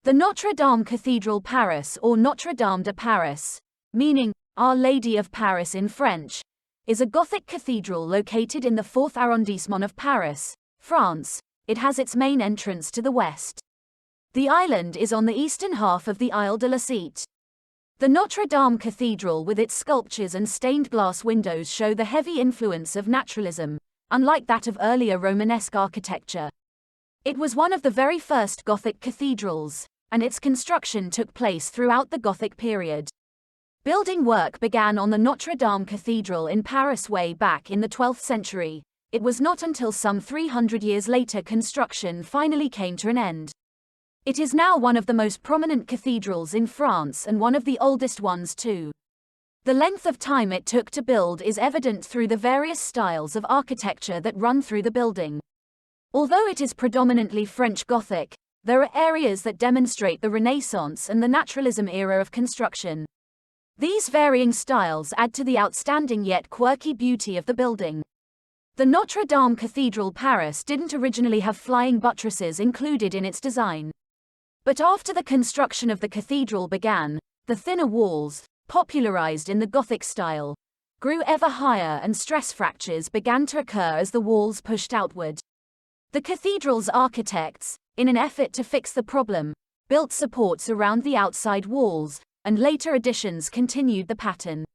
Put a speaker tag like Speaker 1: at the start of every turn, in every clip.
Speaker 1: The Notre Dame Cathedral Paris, or Notre Dame de Paris, meaning Our Lady of Paris in French, is a Gothic cathedral located in the 4th arrondissement of Paris, France. It has its main entrance to the west. The island is on the eastern half of the Isle de la Cité. The Notre Dame Cathedral with its sculptures and stained glass windows show the heavy influence of Naturalism, unlike that of earlier Romanesque architecture. It was one of the very first Gothic cathedrals, and its construction took place throughout the Gothic period. Building work began on the Notre Dame Cathedral in Paris way back in the 12th century. It was not until some 300 years later construction finally came to an end. It is now one of the most prominent cathedrals in France and one of the oldest ones too. The length of time it took to build is evident through the various styles of architecture that run through the building. Although it is predominantly French Gothic, there are areas that demonstrate the Renaissance and the Naturalism era of construction. These varying styles add to the outstanding yet quirky beauty of the building. The Notre Dame Cathedral Paris didn't originally have flying buttresses included in its design. But after the construction of the cathedral began, the thinner walls, popularized in the Gothic style, grew ever higher and stress fractures began to occur as the walls pushed outward. The cathedral's architects, in an effort to fix the problem, built supports around the outside walls, and later additions continued the pattern.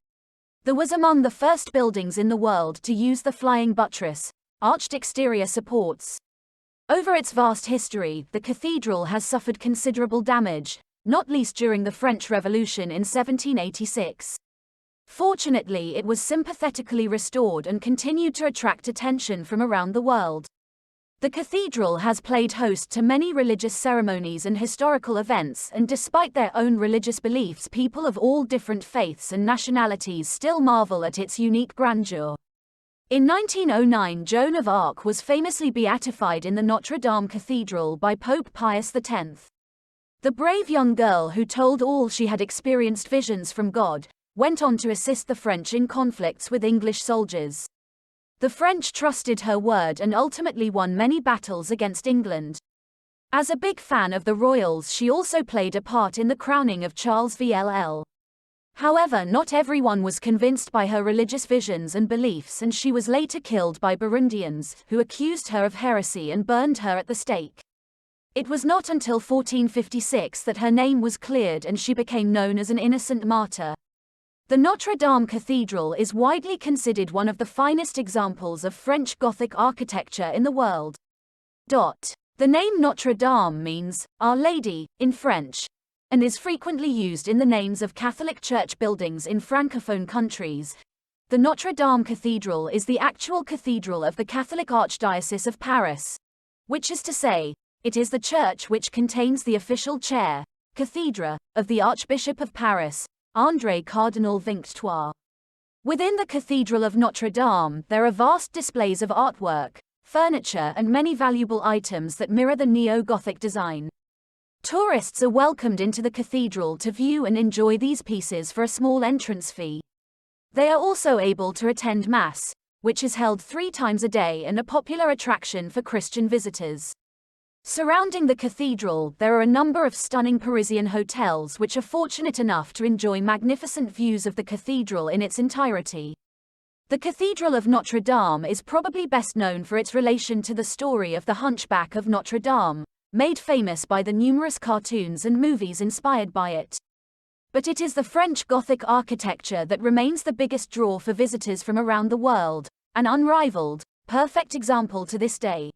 Speaker 1: There was among the first buildings in the world to use the flying buttress, arched exterior supports. Over its vast history, the cathedral has suffered considerable damage, not least during the French Revolution in 1786. Fortunately, it was sympathetically restored and continued to attract attention from around the world. The cathedral has played host to many religious ceremonies and historical events, and despite their own religious beliefs, people of all different faiths and nationalities still marvel at its unique grandeur. In 1909, Joan of Arc was famously beatified in the Notre Dame Cathedral by Pope Pius X. The brave young girl who told all she had experienced visions from God, went on to assist the French in conflicts with English soldiers. The French trusted her word and ultimately won many battles against England. As a big fan of the royals, she also played a part in the crowning of Charles VLL. However, not everyone was convinced by her religious visions and beliefs, and she was later killed by Burgundians, who accused her of heresy and burned her at the stake. It was not until 1456 that her name was cleared and she became known as an innocent martyr. The Notre Dame Cathedral is widely considered one of the finest examples of French Gothic architecture in the world. The name Notre Dame means Our Lady in French, and is frequently used in the names of Catholic church buildings in Francophone countries. The Notre Dame Cathedral is the actual cathedral of the Catholic Archdiocese of Paris, which is to say, it is the church which contains the official chair, cathedra, of the Archbishop of Paris, André Cardinal Vinctois. Within the Cathedral of Notre Dame, there are vast displays of artwork, furniture and many valuable items that mirror the neo-Gothic design. Tourists are welcomed into the cathedral to view and enjoy these pieces for a small entrance fee. They are also able to attend Mass, which is held 3 times a day and a popular attraction for Christian visitors. Surrounding the cathedral, there are a number of stunning Parisian hotels which are fortunate enough to enjoy magnificent views of the cathedral in its entirety. The Cathedral of Notre Dame is probably best known for its relation to the story of the Hunchback of Notre Dame, made famous by the numerous cartoons and movies inspired by it. But it is the French Gothic architecture that remains the biggest draw for visitors from around the world, an unrivaled, perfect example to this day.